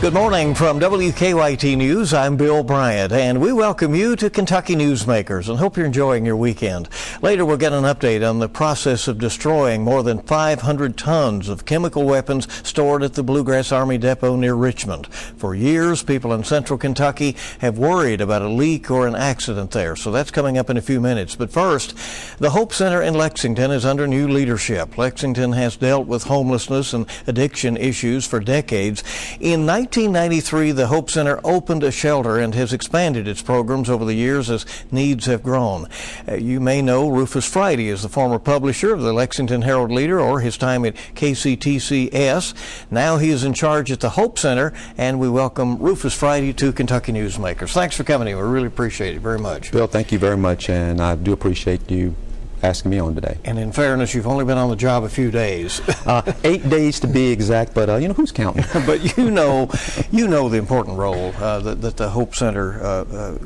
Good morning from WKYT News. I'm Bill Bryant, and we welcome you to Kentucky Newsmakers and hope you're enjoying your weekend. Later, we'll get an update on the process of destroying more than 500 tons of chemical weapons stored at the Bluegrass Army Depot near Richmond. For years, people in central Kentucky have worried about a leak or an accident there, so that's coming up in a few minutes. But first, the Hope Center in Lexington is under new leadership. Lexington has dealt with homelessness and addiction issues for decades. In 1993, the Hope Center opened a shelter and has expanded its programs over the years as needs have grown. You may know Rufus Friday is the former publisher of the Lexington Herald-Leader or his time at KCTCS. Now he is in charge at the Hope Center, and we welcome Rufus Friday to Kentucky Newsmakers. Thanks for coming in. We really appreciate it very much. Bill, thank you very much, and I do appreciate you asking me on today. And in fairness, you've only been on the job a few days. 8 days to be exact, but who's counting? But you know the important role that the Hope Center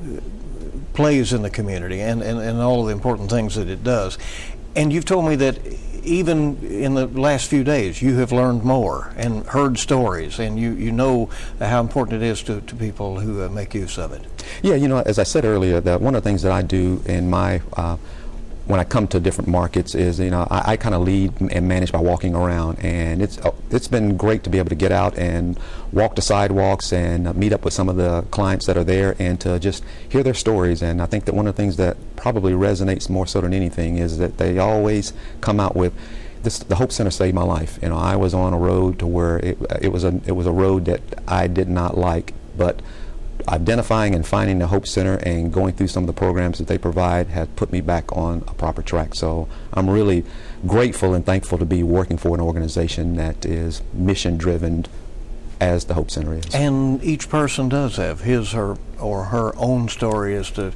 plays in the community and all of the important things that it does. And you've told me that even in the last few days, you have learned more and heard stories, and you know how important it is to people who make use of it. Yeah, as I said earlier, that one of the things that I do in my when I come to different markets is, I kind of lead and manage by walking around, and it's been great to be able to get out and walk the sidewalks and meet up with some of the clients that are there and to just hear their stories. And I think that one of the things that probably resonates more so than anything is that they always come out with this: the Hope Center saved my life. I was on a road to where it was a road that I did not like, but identifying and finding the Hope Center and going through some of the programs that they provide has put me back on a proper track. So I'm really grateful and thankful to be working for an organization that is mission driven as the Hope Center is. And each person does have his or her own story as to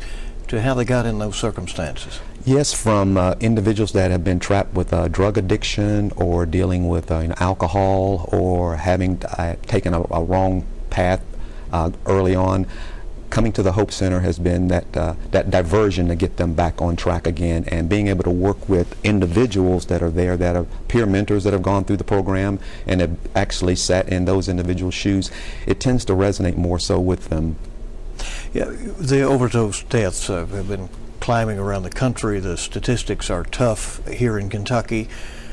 how they got in those circumstances. Yes, from individuals that have been trapped with drug addiction or dealing with alcohol or having taken a wrong path early on. Coming to the Hope Center has been that diversion to get them back on track again, and being able to work with individuals that are there, that are peer mentors that have gone through the program and have actually sat in those individuals' shoes. It tends to resonate more so with them. Yeah, the overdose deaths have been climbing around the country. The statistics are tough here in Kentucky.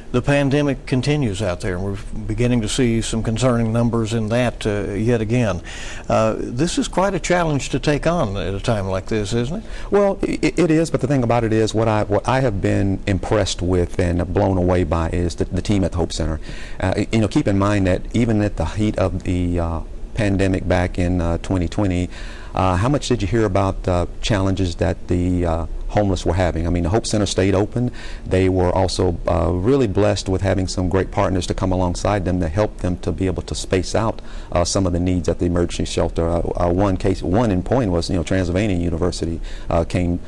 The pandemic continues out there, and we're beginning to see some concerning numbers in that yet again. This is quite a challenge to take on at a time like this, isn't it? Well, it is, but the thing about it is what I have been impressed with and blown away by is the team at the Hope Center. Keep in mind that even at the heat of the pandemic back in 2020, how much did you hear about the challenges that the homeless were having? I mean, the Hope Center stayed open. They were also really blessed with having some great partners to come alongside them to help them to be able to space out some of the needs at the emergency shelter. One in point was, Transylvania University came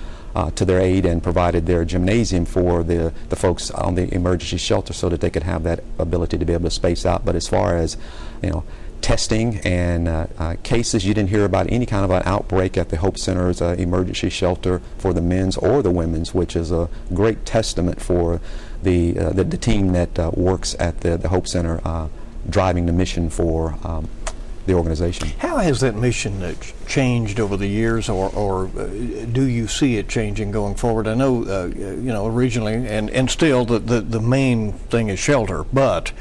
to their aid and provided their gymnasium for the folks on the emergency shelter so that they could have that ability to be able to space out. But as far as, testing and cases, you didn't hear about any kind of an outbreak at the Hope Center's emergency shelter for the men's or the women's, which is a great testament for the team that works at the Hope Center, driving the mission for the organization. How has that mission changed over the years, or do you see it changing going forward? I know, originally and still the main thing is shelter, but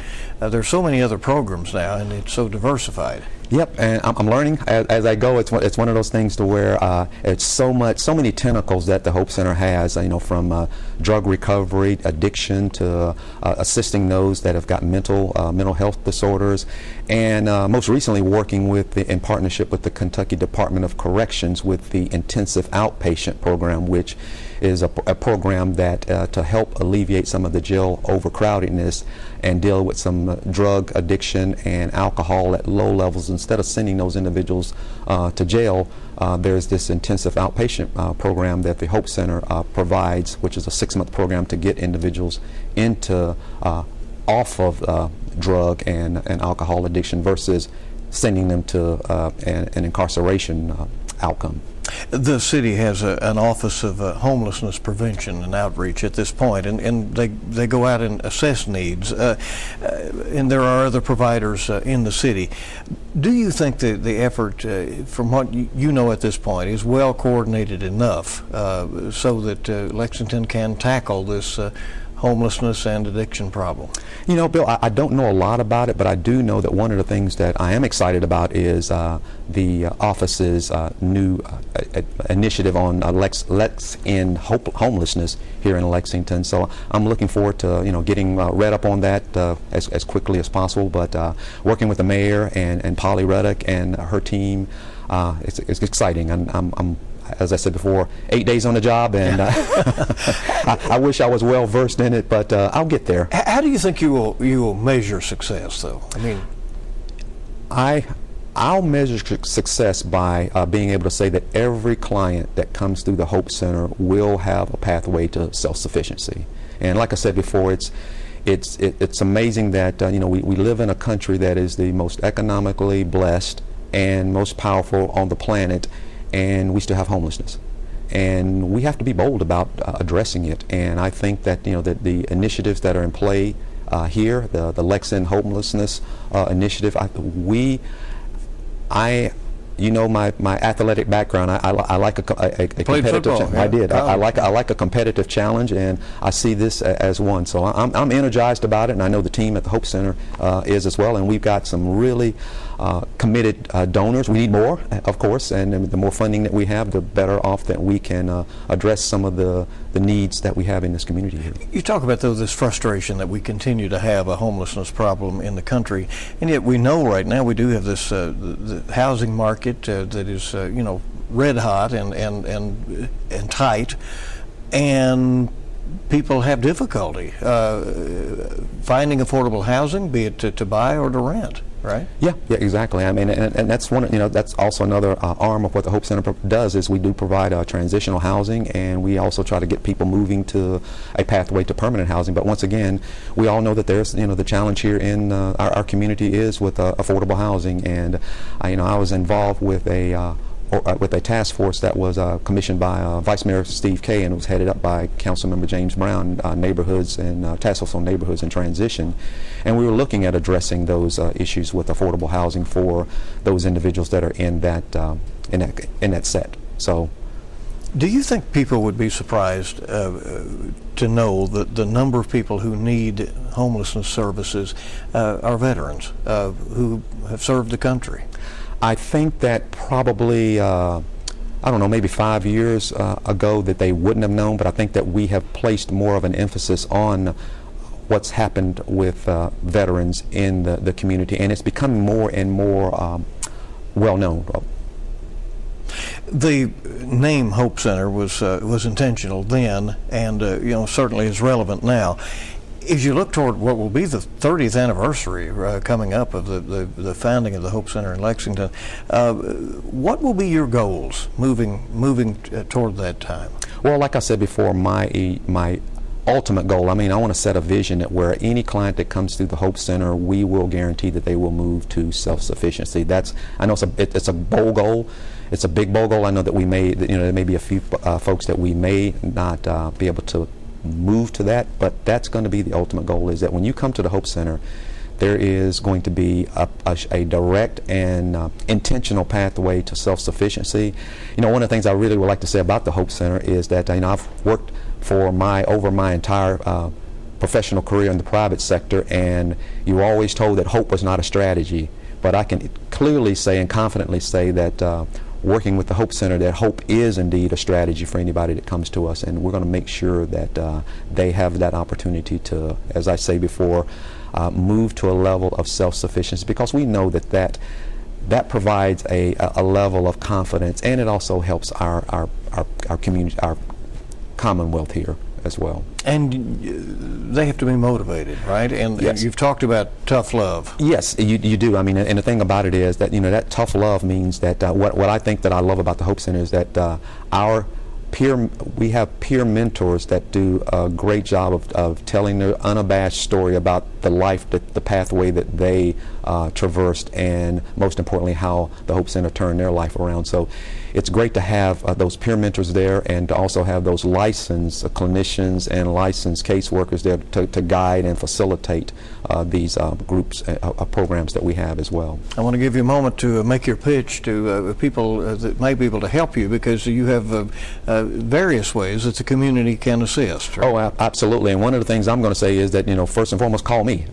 there's so many other programs now, and it's so diversified. Yep, and I'm learning as I go. It's one of those things to where it's so many tentacles that the Hope Center has. From drug recovery, addiction, to assisting those that have got mental health disorders, and most recently working in partnership with the Kentucky Department of Corrections with the intensive outpatient program, which is a program that to help alleviate some of the jail overcrowdedness and deal with some drug addiction and alcohol at low levels. Instead of sending those individuals to jail, there's this intensive outpatient program that the Hope Center provides, which is a 6-month program to get individuals into off of drug and alcohol addiction versus sending them to an incarceration outcome. The city has an Office of Homelessness Prevention and Outreach at this point, and they go out and assess needs, and there are other providers in the city. Do you think that the effort, from what you know at this point, is well coordinated enough so that Lexington can tackle this homelessness and addiction problem? You know, Bill, I don't know a lot about it, but I do know that one of the things that I am excited about is the office's new initiative on Lex End homelessness here in Lexington. So I'm looking forward to getting read up on that as quickly as possible. But working with the mayor and Polly Ruddock and her team, it's exciting. I'm as I said before, 8 days on the job, and I wish I was well versed in it, but I'll get there. How do you think you will measure success, though? I mean, I'll measure success by being able to say that every client that comes through the Hope Center will have a pathway to self-sufficiency. And like I said before, it's amazing that we live in a country that is the most economically blessed and most powerful on the planet, and we still have homelessness, and we have to be bold about addressing it. And I think that that the initiatives that are in play here, the Lex End homelessness initiative, my athletic background, I like a competitive football, yeah. I did. I like a competitive challenge, and I see this as one. So I'm energized about it, and I know the team at the Hope Center is as well. And we've got some really committed donors. We need more, of course, and the more funding that we have, the better off that we can address some of the needs that we have in this community here. You talk about, though, this frustration that we continue to have a homelessness problem in the country, and yet we know right now we do have this the housing market that is red hot and tight, and people have difficulty finding affordable housing, be it to buy or to rent. Right? Yeah, exactly. I mean, and that's one. That's also another arm of what the Hope Center does, is we do provide transitional housing, and we also try to get people moving to a pathway to permanent housing. But once again, we all know that there's the challenge here in our community is with affordable housing, and I was involved with a task force that was commissioned by Vice Mayor Steve Kay, and it was headed up by Councilmember James Brown, neighborhoods and task force on neighborhoods in transition. And we were looking at addressing those issues with affordable housing for those individuals that are in that set. So, do you think people would be surprised to know that the number of people who need homelessness services are veterans who have served the country? I think that probably, maybe 5 years ago that they wouldn't have known, but I think that we have placed more of an emphasis on what's happened with veterans in the community, and it's becoming more and more well known. The name Hope Center was intentional then, and certainly is relevant now. As you look toward what will be the 30th anniversary coming up of the founding of the Hope Center in Lexington, what will be your goals moving toward that time? Well, like I said before, my ultimate goal, I want to set a vision that where any client that comes through the Hope Center, we will guarantee that they will move to self-sufficiency. I know it's a bold goal. It's a big bold goal. I know that there may be a few folks that we may not be able to move to that, but that's going to be the ultimate goal, is that when you come to the Hope Center, there is going to be a direct and intentional pathway to self-sufficiency. One of the things I really would like to say about the Hope Center is that I've worked for over my entire professional career in the private sector, and you were always told that hope was not a strategy. But I can clearly say and confidently say that working with the Hope Center, that hope is indeed a strategy for anybody that comes to us, and we're going to make sure that they have that opportunity to, as I say before, move to a level of self-sufficiency, because we know that provides a level of confidence, and it also helps our community, our commonwealth here as well. And they have to be motivated, right? And, yes. And you've talked about tough love. Yes, you do. And the thing about it is that that tough love means that what I think that I love about the Hope Center is that we have peer mentors that do a great job of telling their unabashed story about the life, the pathway that they traversed, and most importantly, how the Hope Center turned their life around. So it's great to have those peer mentors there, and to also have those licensed clinicians and licensed caseworkers there to guide and facilitate these groups, programs that we have as well. I want to give you a moment to make your pitch to people that may be able to help you, because you have various ways that the community can assist. Right? Oh, absolutely. And one of the things I'm going to say is that, first and foremost, call me.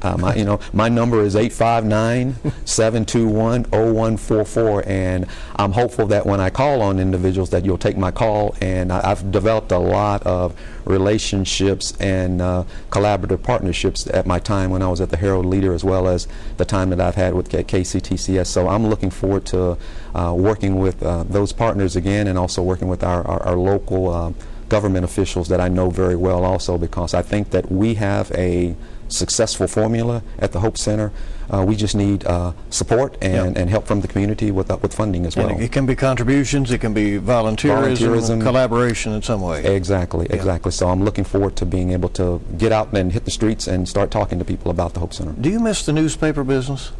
My number is 859-721-0144, and I'm hopeful that when I call on individuals that you'll take my call. And I've developed a lot of relationships and collaborative partnerships at my time when I was at the Herald Leader, as well as the time that I've had with KCTCS. So I'm looking forward to working with those partners again, and also working with our local government officials that I know very well also, because I think that we have a successful formula at the Hope Center. We just need support and help from the community with funding as well. And it can be contributions, it can be volunteerism, collaboration in some way. Exactly. So I'm looking forward to being able to get out and hit the streets and start talking to people about the Hope Center. Do you miss the newspaper business?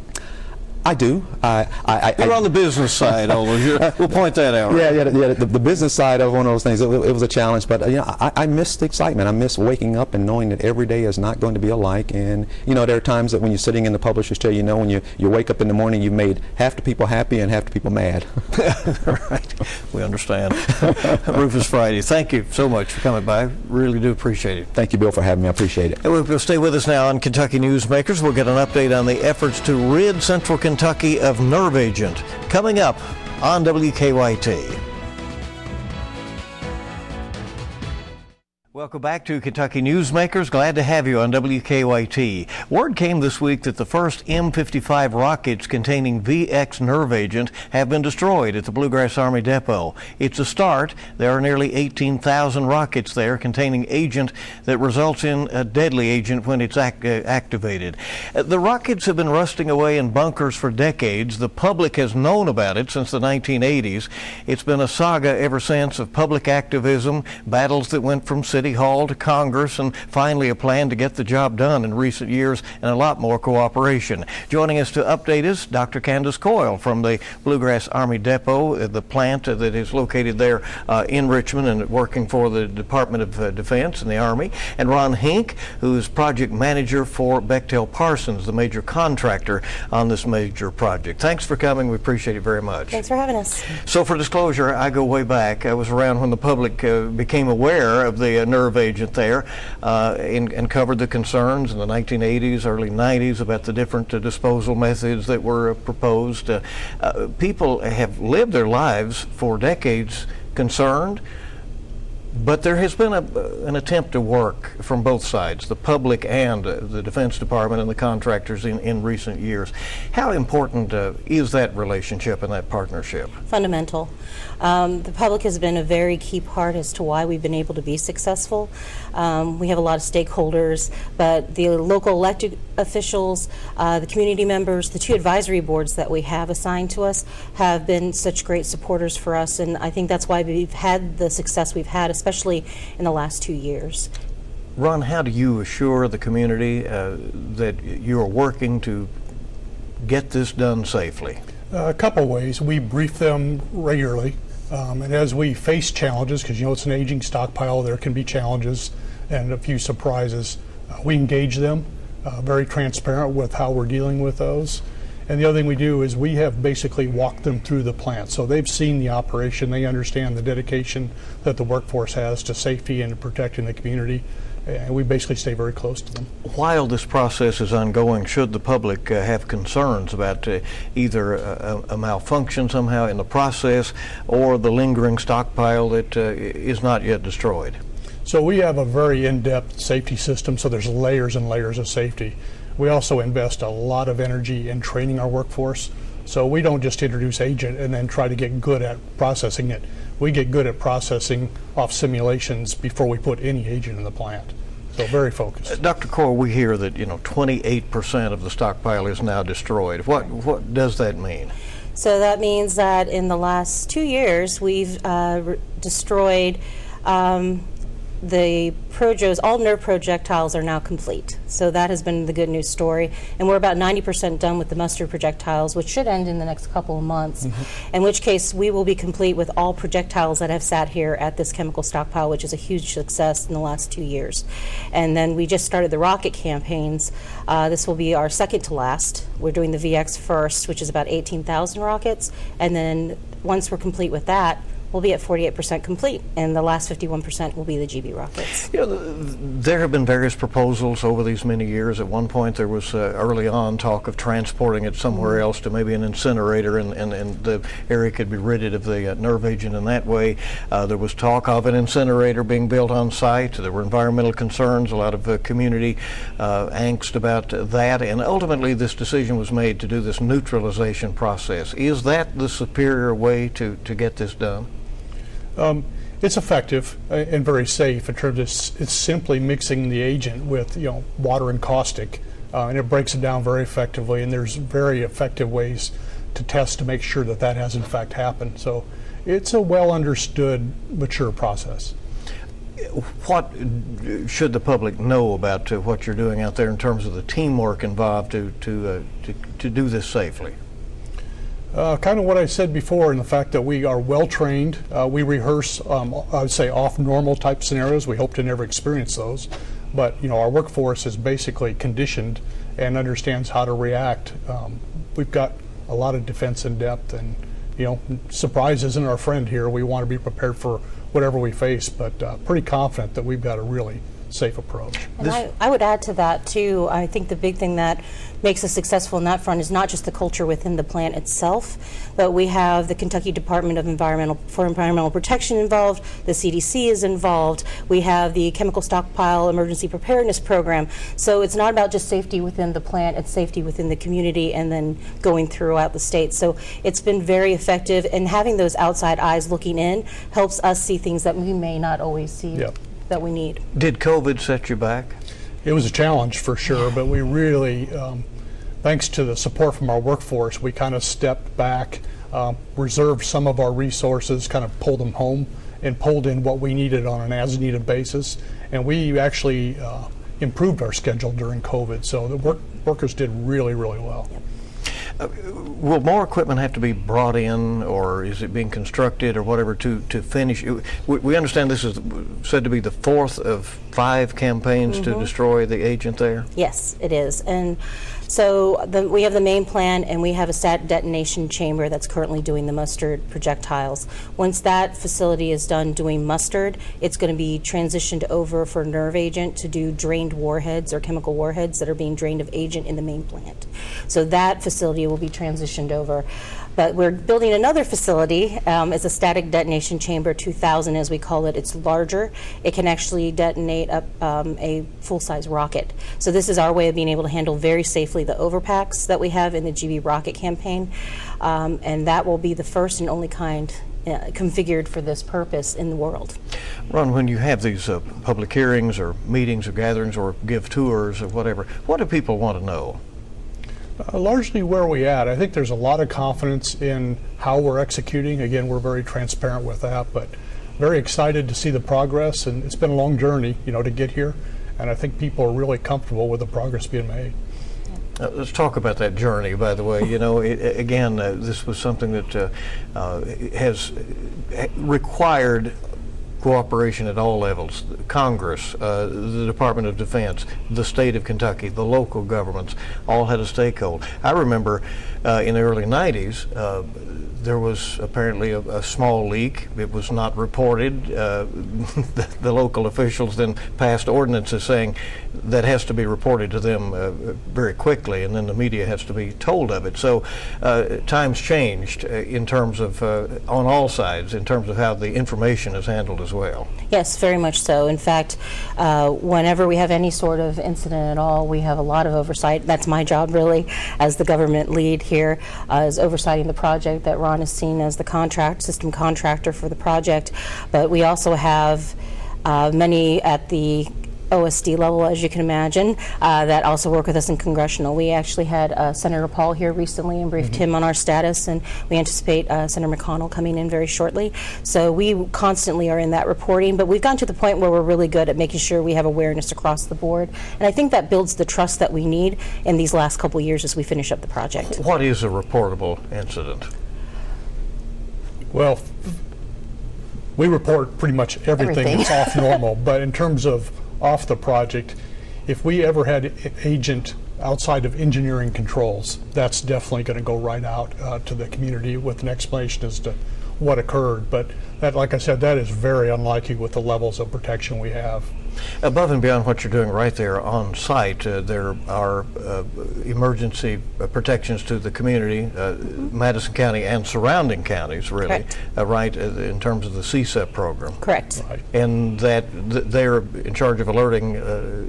I do. You're on the business side, although we'll point that out. Right? Yeah. The business side of one of those things, it was a challenge, but I miss the excitement. I miss waking up and knowing that every day is not going to be alike. And there are times that when you're sitting in the publisher's chair, when you wake up in the morning, you've made half the people happy and half the people mad. Right. We understand. Rufus Friday, thank you so much for coming by. Really do appreciate it. Thank you, Bill, for having me. I appreciate it. And we'll stay with us now on Kentucky Newsmakers. We'll get an update on the efforts to rid Central Kentucky of nerve agent, coming up on WKYT. Welcome back to Kentucky Newsmakers. Glad to have you on WKYT. Word came this week that the first M55 rockets containing VX nerve agent have been destroyed at the Bluegrass Army Depot. It's a start. There are nearly 18,000 rockets there containing agent that results in a deadly agent when it's activated. The rockets have been rusting away in bunkers for decades. The public has known about it since the 1980s. It's been a saga ever since of public activism, battles that went from City Hall to Congress, and finally a plan to get the job done in recent years, and a lot more cooperation. Joining us to update us, Dr. Candice Coyle from the Bluegrass Army Depot, the plant that is located there in Richmond and working for the Department of Defense and the Army, and Ron Hink, who is project manager for Bechtel Parsons, the major contractor on this major project. Thanks for coming. We appreciate it very much. Thanks for having us. So for disclosure, I go way back. I was around when the public became aware of the nerve agent there and covered the concerns in the 1980s, early 90s about the different disposal methods that were proposed. People have lived their lives for decades concerned, but there has been an attempt to work from both sides, the public and the Defense Department and the contractors in recent years. How important is that relationship and that partnership? Fundamental. The public has been a very key part as to why we've been able to be successful. We have a lot of stakeholders, but the local elected officials, the community members, the two advisory boards that we have assigned to us have been such great supporters for us, and I think that's why we've had the success we've had, especially in the last 2 years. Ron, how do you assure the community that you are working to get this done safely? A couple ways. We brief them regularly, and as we face challenges, because it's an aging stockpile, there can be challenges and a few surprises. We engage them, very transparent with how we're dealing with those. And the other thing we do is we have basically walked them through the plant. So they've seen the operation, they understand the dedication that the workforce has to safety and protecting the community, and we basically stay very close to them. While this process is ongoing, should the public have concerns about either a malfunction somehow in the process or the lingering stockpile that is not yet destroyed? So we have a very in-depth safety system, so there's layers and layers of safety. We also invest a lot of energy in training our workforce. So we don't just introduce agent and then try to get good at processing it. We get good at processing off simulations before we put any agent in the plant. So very focused. Dr. Coyle, we hear that 28% of the stockpile is now destroyed. What does that mean? So that means that in the last 2 years we've destroyed the projos, all nerve projectiles are now complete. So that has been the good news story. And we're about 90% done with the mustard projectiles, which should end in the next couple of months, in which case we will be complete with all projectiles that have sat here at this chemical stockpile, which is a huge success in the last 2 years. And then we just started the rocket campaigns. This will be our second to last. We're doing the VX first, which is about 18,000 rockets. And then once we're complete with that, we'll be at 48% complete, and the last 51% will be the GB rockets. You know, there have been various proposals over these many years. At one point, there was early on talk of transporting it somewhere else to maybe an incinerator, and the area could be ridded of the nerve agent in that way. There was talk of an incinerator being built on site. There were environmental concerns, a lot of community angst about that, and ultimately this decision was made to do this neutralization process. Is that the superior way to get this done? It's effective and very safe in terms of it's simply mixing the agent with water and caustic, and it breaks it down very effectively. And there's very effective ways to test to make sure that that has in fact happened. So it's a well understood, mature process. What should the public know about what you're doing out there in terms of the teamwork involved to do this safely? Kind of what I said before, in the fact that we are well trained. We rehearse, I would say, off normal type scenarios. We hope to never experience those, but our workforce is basically conditioned and understands how to react. We've got a lot of defense in depth, and surprise isn't our friend here. We want to be prepared for whatever we face, but pretty confident that we've got a really safe approach. And I would add to that too. I think the big thing that makes us successful in that front is not just the culture within the plant itself, but we have the Kentucky Department of Environmental Protection involved, the CDC is involved, we have the Chemical Stockpile Emergency Preparedness Program. So it's not about just safety within the plant, it's safety within the community and then going throughout the state. So it's been very effective, and having those outside eyes looking in helps us see things that we may not always see. Yep. That we need. Did COVID set you back? It was a challenge for sure, but we really, thanks to the support from our workforce, we kind of stepped back, reserved some of our resources, kind of pulled them home, and pulled in what we needed on an as-needed basis. And we actually improved our schedule during COVID, so the workers did really, really well. Yep. Will more equipment have to be brought in, or is it being constructed or whatever to finish? We understand this is said to be the fourth of 5 campaigns to destroy the agent there? Yes, it is. And so we have the main plant, and we have a static detonation chamber that's currently doing the mustard projectiles. Once that facility is done doing mustard, it's going to be transitioned over for nerve agent to do drained warheads or chemical warheads that are being drained of agent in the main plant. So that facility will be transitioned over. But we're building another facility. It's a static detonation chamber, 2000 as we call it. It's larger. It can actually detonate up a full-size rocket. So this is our way of being able to handle very safely the overpacks that we have in the GB rocket campaign. And that will be the first and only kind configured for this purpose in the world. Ron, when you have these public hearings or meetings or gatherings or give tours or whatever, what do people want to know? Largely where are we at? I think there's a lot of confidence in how we're executing. Again, we're very transparent with that, but very excited to see the progress, and it's been a long journey, to get here, and I think people are really comfortable with the progress being made. Let's talk about that journey, by the way. Again, this was something that has required cooperation at all levels. Congress, the Department of Defense, the state of Kentucky, the local governments, all had a stakehold. I remember in the early 90s, there was apparently a small leak. It was not reported. The local officials then passed ordinances saying that has to be reported to them very quickly, and then the media has to be told of it. So times changed in terms of, on all sides, in terms of how the information is handled as well. Yes, very much so. In fact, whenever we have any sort of incident at all, we have a lot of oversight. That's my job, really, as the government lead here, is oversighting the project that Ron is seen as the system contractor for the project. But we also have many at the OSD level, as you can imagine, that also work with us in congressional. We actually had Senator Paul here recently and briefed him on our status, and we anticipate Senator McConnell coming in very shortly. So we constantly are in that reporting, but we've gotten to the point where we're really good at making sure we have awareness across the board, and I think that builds the trust that we need in these last couple of years as we finish up the project. What is a reportable incident? Well, we report pretty much everything that's off normal, but in terms of off the project, if we ever had an agent outside of engineering controls, that's definitely going to go right out to the community with an explanation as to what occurred. But that, like I said, that is very unlikely with the levels of protection we have. Above and beyond what you're doing right there on site, there are emergency protections to the community, Madison County and surrounding counties, really, right, in terms of the CSEP program. Correct. Right. And that they're in charge of alerting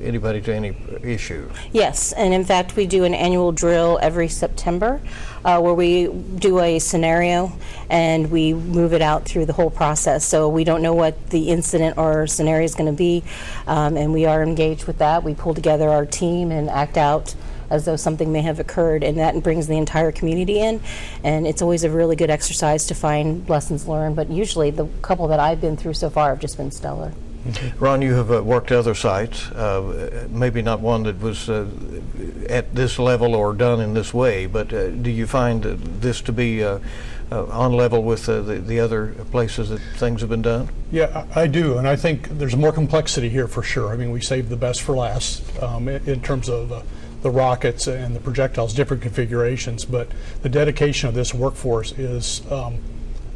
anybody to any issues. Yes, and in fact, we do an annual drill every September where we do a scenario and we move it out through the whole process. So we don't know what the incident or scenario is going to be, and we are engaged with that. We pull together our team and act out as though something may have occurred, and that brings the entire community in, and it's always a really good exercise to find lessons learned, but usually the couple that I've been through so far have just been stellar. Ron, you have worked other sites, maybe not one that was at this level or done in this way, but do you find this to be on level with the other places that things have been done? Yeah, I do, and I think there's more complexity here for sure. I mean, we saved the best for last in terms of the rockets and the projectiles, different configurations, but the dedication of this workforce is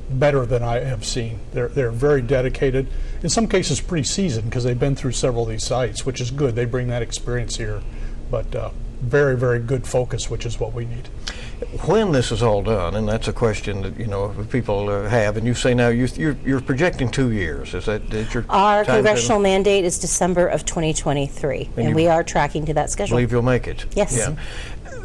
better than I have seen. They're very dedicated, in some cases pretty seasoned because they've been through several of these sites, which is good. They bring that experience here, but very, very good focus, which is what we need. When this is all done, and that's a question that people have, and you say now you're projecting 2 years. Is that your Our time congressional table? mandate is December of 2023, and we are tracking to that schedule. Believe you'll make it? Yes. Yeah.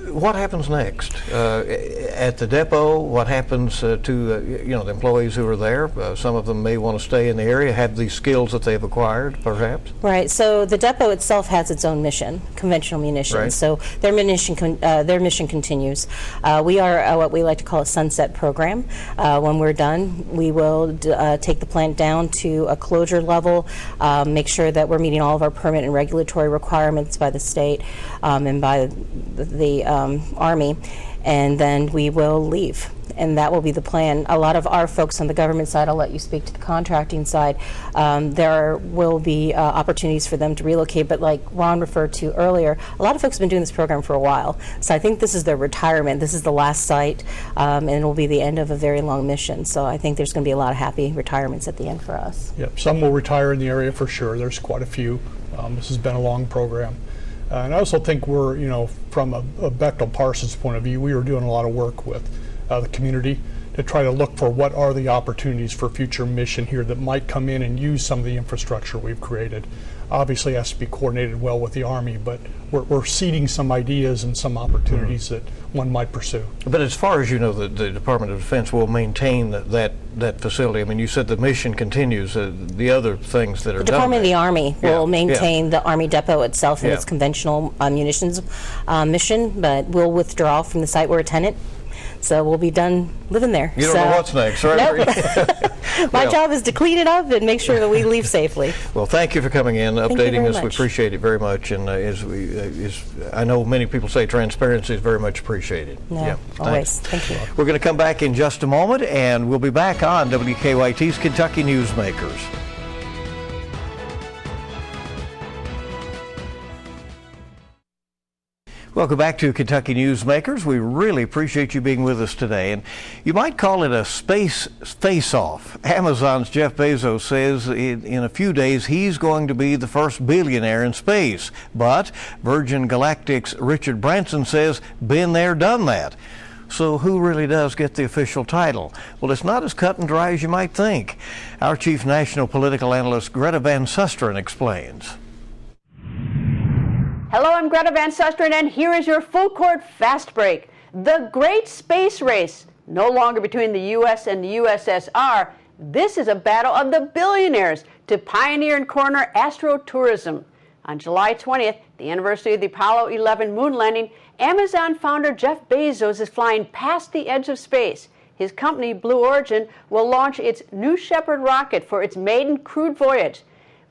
What happens next at the depot? What happens to the employees who are there? Some of them may want to stay in the area, have these skills that they've acquired, perhaps. Right. So the depot itself has its own mission, conventional munitions. Right. So their mission continues. We are what we like to call a sunset program. When we're done, we will take the plant down to a closure level, make sure that we're meeting all of our permit and regulatory requirements by the state and by the Army, and then we will leave. And that will be the plan. A lot of our folks on the government side, I'll let you speak to the contracting side, there will be opportunities for them to relocate, but like Ron referred to earlier, a lot of folks have been doing this program for a while. So I think this is their retirement. This is the last site, and it will be the end of a very long mission. So I think there's going to be a lot of happy retirements at the end for us. Yep, some will retire in the area for sure. There's quite a few. This has been a long program. And I also think we're, from a Bechtel Parsons point of view, we were doing a lot of work with the community to try to look for what are the opportunities for future mission here that might come in and use some of the infrastructure we've created. Obviously it has to be coordinated well with the Army, but we're seeding some ideas and some opportunities that one might pursue. But as far as you know, the Department of Defense will maintain that facility. I mean, you said the mission continues. The other things that are The Department of the done Army will maintain the Army depot itself and its conventional munitions mission, but we'll withdraw from the site. We're a tenant, so we'll be done living there. You don't know what's next, right? Nope. My job is to clean it up and make sure that we leave safely. Well, thank you for coming in, updating very us. We much. appreciate it very much, and I know many people say transparency is very much appreciated. No, always. Thank you. We're going to come back in just a moment, and we'll be back on WKYT's Kentucky Newsmakers. Welcome back to Kentucky Newsmakers. We really appreciate you being with us today. And you might call it a space face-off. Amazon's Jeff Bezos says in a few days he's going to be the first billionaire in space. But Virgin Galactic's Richard Branson says, been there, done that. So who really does get the official title? Well, it's not as cut and dry as you might think. Our chief national political analyst, Greta Van Susteren, explains. Hello, I'm Greta Van Susteren, and here is your full court fast break. The Great Space Race, no longer between the U.S. and the USSR. This is a battle of the billionaires to pioneer and corner astrotourism. On July 20th, the anniversary of the Apollo 11 moon landing, Amazon founder Jeff Bezos is flying past the edge of space. His company, Blue Origin, will launch its New Shepard rocket for its maiden crewed voyage.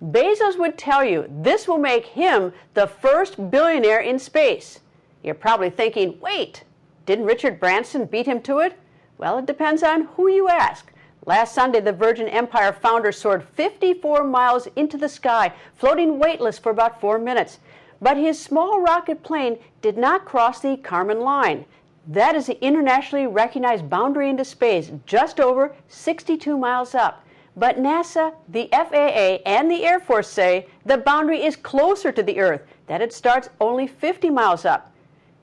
Bezos would tell you this will make him the first billionaire in space. You're probably thinking, wait, didn't Richard Branson beat him to it? Well, it depends on who you ask. Last Sunday, the Virgin Empire founder soared 54 miles into the sky, floating weightless for about 4 minutes. But his small rocket plane did not cross the Kármán line. That is the internationally recognized boundary into space, just over 62 miles up. But NASA, the FAA, and the Air Force say the boundary is closer to the Earth, that it starts only 50 miles up.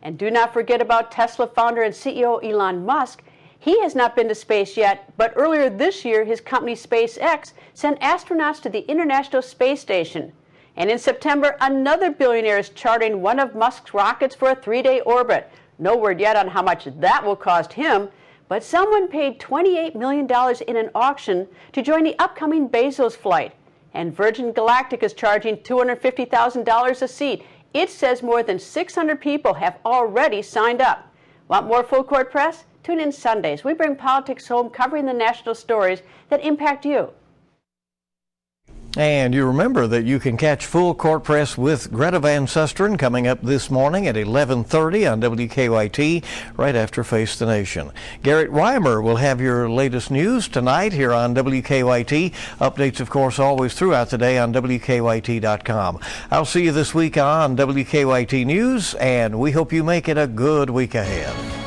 And do not forget about Tesla founder and CEO Elon Musk. He has not been to space yet, but earlier this year, his company SpaceX sent astronauts to the International Space Station. And in September, another billionaire is charting one of Musk's rockets for a 3-day orbit. No word yet on how much that will cost him, but someone paid $28 million in an auction to join the upcoming Bezos flight. And Virgin Galactic is charging $250,000 a seat. It says more than 600 people have already signed up. Want more Full Court Press? Tune in Sundays. We bring politics home, covering the national stories that impact you. And you remember that you can catch Full Court Press with Greta Van Susteren coming up this morning at 11:30 on WKYT, right after Face the Nation. Garrett Weimer will have your latest news tonight here on WKYT. Updates, of course, always throughout the day on WKYT.com. I'll see you this week on WKYT News, and we hope you make it a good week ahead.